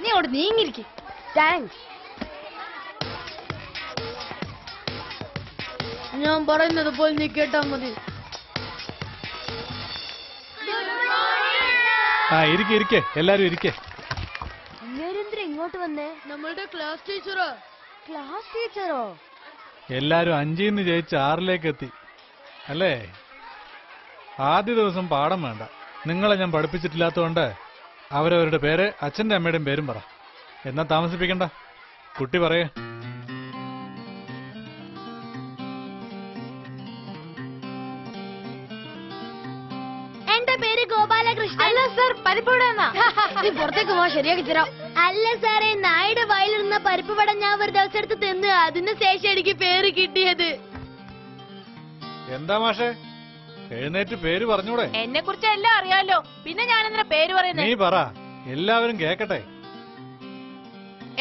നീ അവിടെ നീങ്ങിരിക്കെ. താങ്ക്സ്. ഞാൻ പറയുന്നത് പോലെ നീ കേട്ടാ മതി. ഇരിക്കെ എല്ലാരും ഇരിക്കെ. ഇങ്ങോട്ട് വന്നേ? നമ്മളുടെ ക്ലാസ് ടീച്ചറോ? ക്ലാസ് ടീച്ചറോ? എല്ലാരും 5-ന്ന് ജയിച്ച് 6ലേക്ക് എത്തി അല്ലേ? ആദ്യ ദിവസം പാഠം വേണ്ട. നിങ്ങളെ ഞാൻ പഠിപ്പിച്ചിട്ടില്ലാത്തതുകൊണ്ട് അവരവരുടെ പേര് അച്ഛന്റെ അമ്മയുടെയും പേരും പറ. എന്നാ താമസിപ്പിക്കണ്ട, കുട്ടി പറയേ. അല്ല സാർ, പരിപ്പ് നീ പുറത്തേക്ക് പോവാ, ശരിയാക്കി തരാം. അല്ല സാറേ, നായുടെ വയലിരുന്ന പരിപ്പ് വട ഞാൻ ഒരു ദിവസം എടുത്ത് തിന്ന്, അതിന് ശേഷം എനിക്ക് പേര് കിട്ടിയത്. എന്താ മാഷേ, എഴുന്നേറ്റ് പേര് പറഞ്ഞൂടെ? എന്നെ കുറിച്ച് എല്ലാം അറിയാലോ, പിന്നെ ഞാൻ എന്തിനാ പേര് പറയുന്നത്? നീ പറ, എല്ലാവരും കേക്കട്ടെ.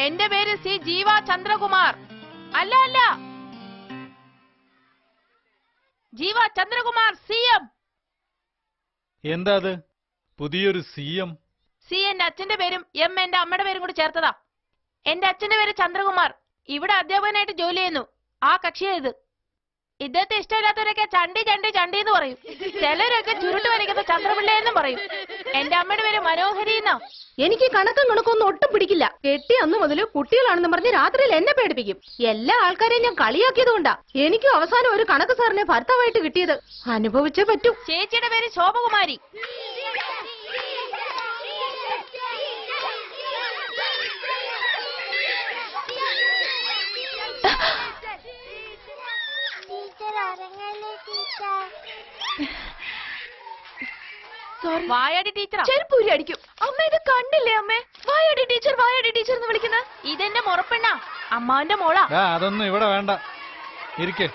എന്റെ പേര് സി ജീവ ചന്ദ്രകുമാർ. അല്ല അല്ല, ജീവ ചന്ദ്രകുമാർ CM. എന്താ അത്, പുതിയൊരു CM? സി എന്റെ അച്ഛന്റെ പേരും M എന്റെ അമ്മയുടെ പേരും കൂടി ചേർത്തതാ. എന്റെ അച്ഛന്റെ പേര് ചന്ദ്രകുമാർ. ഇവിടെ അധ്യാപകനായിട്ട് ജോലി ചെയ്യുന്നു. ആ കക്ഷിയായത്. ഇദ്ദേഹത്തെ ഇഷ്ടമില്ലാത്തവരൊക്കെ ചണ്ടി ചണ്ടി ചണ്ടി എന്ന് പറയും. ചിലരൊക്കെ ചുരുട്ട് വരയ്ക്കുന്ന ചന്ദ്രപിള്ള എന്നും പറയും. എന്റെ അമ്മയുടെ പേര് മനോഹരി എന്നാ. എനിക്ക് കണക്കൊന്നും ഒട്ടും പിടിക്കില്ല. കെട്ടി അന്ന് മുതൽ കുട്ടികളാണെന്ന് പറഞ്ഞ് രാത്രിയിൽ എന്നെ പേടിപ്പിക്കും. എല്ലാ ആൾക്കാരെയും ഞാൻ കളിയാക്കിയത് കൊണ്ടാ എനിക്കും അവസാനം ഒരു കണക്ക് സാറിനെ ഭർത്താവായിട്ട് കിട്ടിയത്. അനുഭവിച്ചേ പറ്റൂ. ചേച്ചിയുടെ പേര് ശോഭകുമാരി. വായാടി ടീച്ചറാ. ചെരുപ്പൂരി അടിക്കും. അമ്മ ഇത് കണ്ടില്ലേ അമ്മേ? വായാടി ടീച്ചർ എന്ന് വിളിക്കുന്നത്. ഇതെന്റെ മുറപ്പെണ്ണ, അമ്മാവന്റെ മോളാ. അതൊന്നും ഇവിടെ വേണ്ട, ഇരിക്കെ.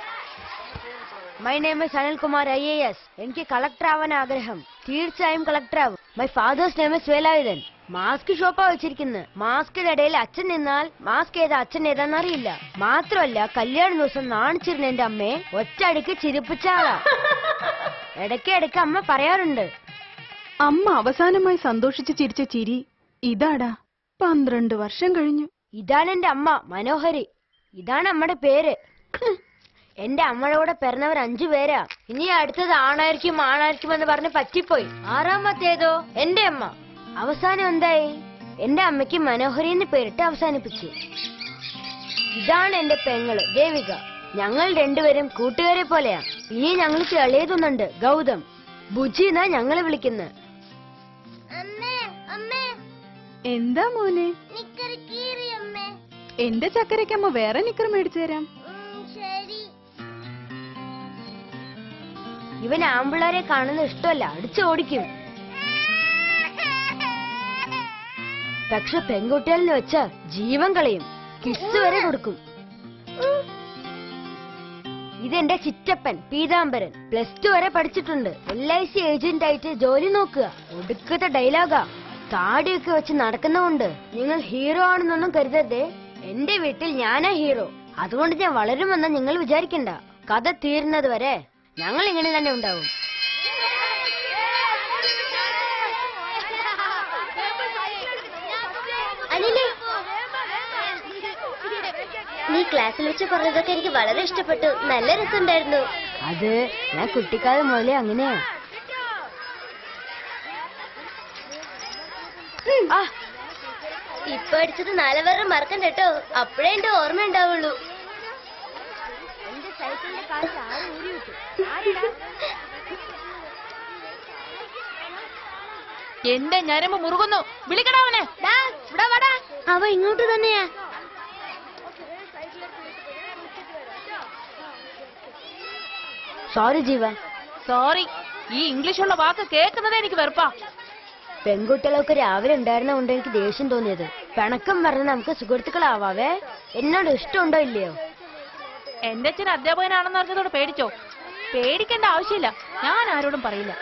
My name is Anilkumar IAS. എനിക്ക് കളക്ടർ ആവാൻ ആഗ്രഹം. തീർച്ചയായും കളക്ടർ ആവും. My father's name is Velayudhan. Mask ഷോപ്പാ വെച്ചിരിക്കുന്നത്. മാസ്കിന്റെ ഇടയിൽ അച്ഛൻ നിന്നാൽ മാസ്ക് ഏതാ അച്ഛൻ ഏതാന്ന് അറിയില്ല. മാത്രമല്ല, കല്യാണ ദിവസം നാണിച്ചിരുന്ന എന്റെ അമ്മയെ ഒറ്റയടിക്ക് ചിരിപ്പിച്ച ആളാ. ഇടയ്ക്ക് അമ്മ പറയാറുണ്ട്. അമ്മ അവസാനമായി സന്തോഷിച്ച് ചിരിച്ച ചിരി ഇതാടാ. 12 വർഷം കഴിഞ്ഞു. ഇതാണ് എന്റെ അമ്മ മനോഹരി. ഇതാണ് അമ്മയുടെ പേര്. എന്റെ അമ്മയുടെ കൂടെ പിറന്നവർ 5 പേരാ. ഇനി അടുത്തത് ആണായിരിക്കും എന്ന് പറഞ്ഞ് പറ്റിപ്പോയി. 6ാമത്തേതോ എന്റെ അമ്മ. അവസാനം എന്തായി? എന്റെ അമ്മയ്ക്ക് മനോഹരി എന്ന് പേരിട്ട് അവസാനിപ്പിച്ചു. ഇതാണ് എന്റെ പെങ്ങള് ദേവിക. ഞങ്ങൾ 2 പേരും കൂട്ടുകാരെ പോലെയാ. ഇനി ഞങ്ങൾക്ക് ഇളയതൊന്നുണ്ട്, ഗൗതം. ബുജി എന്നാ ഞങ്ങളെ വിളിക്കുന്നത്. എന്താ മോനെ? എന്റെ ചക്കരയ്ക്കമ്മ വേറെ നിക്കർ മേടിച്ചു തരാം. ഇവൻ ആമ്പിള്ളാരെ കാണുന്നത് ഇഷ്ടമല്ല, അടിച്ചോടിക്കും. പക്ഷെ പെൺകുട്ടികളിൽ വെച്ച ജീവൻ കളയും, കിസ് വരെ കൊടുക്കും. ഇതെന്റെ ചിറ്റപ്പൻ പീതാംബരൻ. +2 വരെ പഠിച്ചിട്ടുണ്ട്. LIC ഏജന്റ് ആയിട്ട് ജോലി നോക്കുക. ഒടുക്കത്തെ ഡയലോഗാ. താടിയൊക്കെ വെച്ച് നടക്കുന്നതുകൊണ്ട് നിങ്ങൾ ഹീറോ ആണെന്നൊന്നും കരുതരുതേ. എന്റെ വീട്ടിൽ ഞാനാ ഹീറോ. അതുകൊണ്ട് ഞാൻ വളരുമെന്ന് നിങ്ങൾ വിചാരിക്കണ്ട. കഥ തീരുന്നത് വരെ ഞങ്ങൾ ഇങ്ങനെ തന്നെ ഉണ്ടാവും. നീ ക്ലാസ്സിൽ വെച്ച് പറഞ്ഞതൊക്കെ എനിക്ക് വളരെ ഇഷ്ടപ്പെട്ടു. നല്ല രസമുണ്ടായിരുന്നു. അത് ഞാൻ കുട്ടിക്കാലം മുതലേ അങ്ങനെയാ. ഇപ്പൊ അടിച്ചത് 4 പേരെ മറക്കണ്ട കേട്ടോ. അപ്പഴേ എന്റെ ഓർമ്മ ഉണ്ടാവുള്ളൂ. എന്റെ സൈക്കിളിന്റെ കാലത്ത് ആരും ഊരി വിട്ടു. എന്റെ ഞരമ്പ് മുറുകുന്നു. വിളിക്കടാവനെ. അവ ഇങ്ങോട്ട് തന്നെയാ. സോറി ജീവ. സോറി. ഈ ഇംഗ്ലീഷുള്ള വാക്ക് കേൾക്കുന്നതേ എനിക്ക് വെറുപ്പാ. പെൺകുട്ടികളൊക്കെ രാവിലെ ഉണ്ടായിരുന്നതുകൊണ്ട് എനിക്ക് ദേഷ്യം തോന്നിയത്. പിണക്കം പറഞ്ഞ് നമുക്ക് സുഹൃത്തുക്കളാവാവേ. എന്നോട് ഇഷ്ടമുണ്ടോ ഇല്ലയോ? എന്റെ അച്ഛൻ അധ്യാപകനാണെന്ന് പറഞ്ഞതോട് പേടിച്ചോ? പേടിക്കേണ്ട ആവശ്യമില്ല, ഞാൻ ആരോടും പറയില്ല.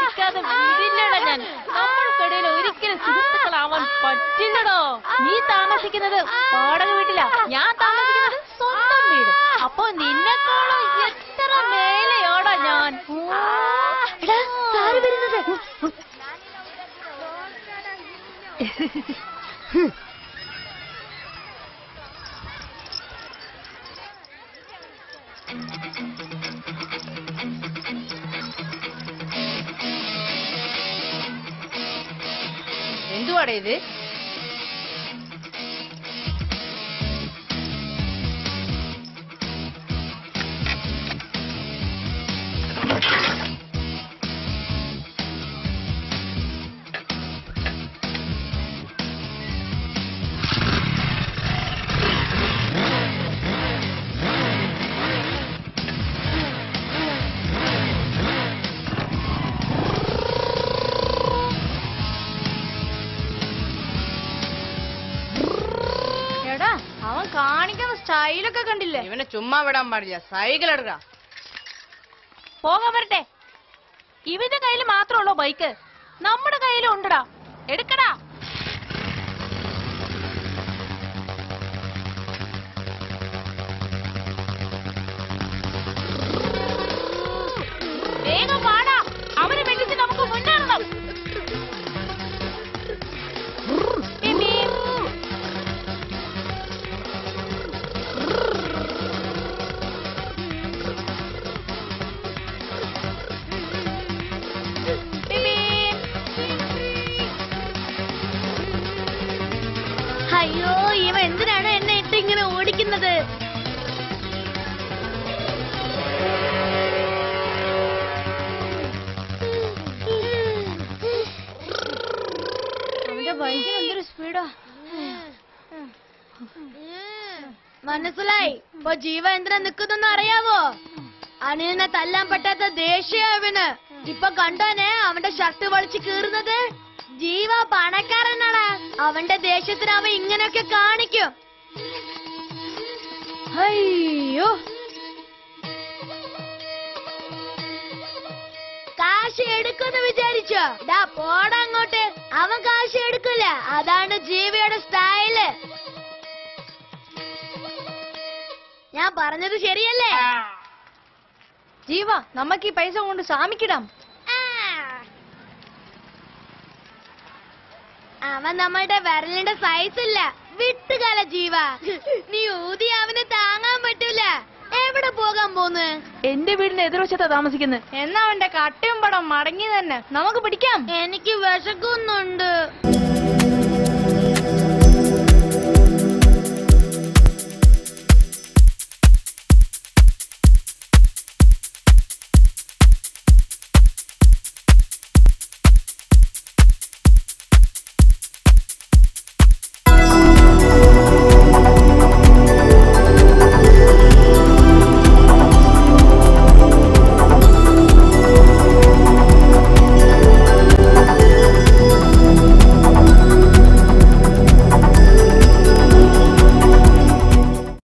ടിക്കാതെ വിടില്ലടാ ഞാൻ. നമ്മൾക്കിടയിൽ ഒരിക്കലും സുഹൃത്തുക്കളാവാൻ പറ്റില്ലടോ. നീ താമസിക്കുന്നത് വാടക വീട്ടിലാ, ഞാൻ താമസിക്കുന്നത് സ്വന്തം വീട്. അപ്പൊ നിന്നെക്കാളും എത്ര മേലെയോടാ ഞാൻ. എടാ സാറ് വരുന്നത്. എന്തുവാടേ ഇത്? എടാ അവൻ കാണിക്കുന്ന സ്റ്റൈലൊക്കെ കണ്ടില്ലേ? ഇവനെ ചുമ്മാ വിടാൻ പാടില്ല. സൈക്കിൾ എടുക്ക. പോകാൻ വരട്ടെ. ഇവന്റെ കയ്യിൽ മാത്രമുള്ളൂ ബൈക്ക്. നമ്മുടെ കയ്യിലും ഉണ്ടടാ. എടുക്കടാ. വേഗം വാടാ. അവനെ വെട്ടിച്ച് നമുക്ക് മുന്നേറണം. ബിബി. ബിബി. അയ്യോ ഇവ എന്തിനാണ് എന്നെ ഇട്ട് ഇങ്ങനെ ഓടിക്കുന്നത്? അവന്റെ ബൈക്കിന് എന്തൊരു സ്പീഡാ. മനസ്സിലായി. ഇപ്പൊ ജീവ എന്തിനാ നിക്കുന്നെന്ന് അറിയാവോ? അനിലിനെ തല്ലാൻ പറ്റാത്ത ദേഷ്യ അവന്. ഇപ്പൊ കണ്ടോനെ അവന്റെ ഷർട്ട് വലിച്ചു കീറുന്നത്. ജീവ പണക്കാരനാണ്. അവന്റെ ദേഷ്യത്തിന് അവൻ ഇങ്ങനെയൊക്കെ കാണിക്കും. അയ്യോ, കാശ് എടുക്കുമെന്ന് വിചാരിച്ചോ? ഡാ പോടാ അങ്ങോട്ട്. അവൻ കാശ് എടുക്കില്ല. അതാണ് ജീവിയുടെ സ്റ്റൈല്. ഞാൻ പറഞ്ഞത് ശരിയല്ലേ? ജീവ, നമുക്ക് ഈ പൈസ കൊണ്ട് സാമിക്കിടാം. അവൻ നമ്മളുടെ വിരലിന്റെ സൈസ് ഇല്ല. വിട്ടുകാല ജീവ. നീ ഊതി അവന് താങ്ങാൻ പറ്റൂല. എവിടെ പോകാൻ പോന്ന്? എന്റെ വീടിന് എതിർവശത്താ താമസിക്കുന്നത്. എന്നാ അവന്റെ കട്ടയും പടം മടങ്ങി തന്നെ നമുക്ക് പിടിക്കാം. എനിക്ക് വിശക്കുന്നുണ്ട്.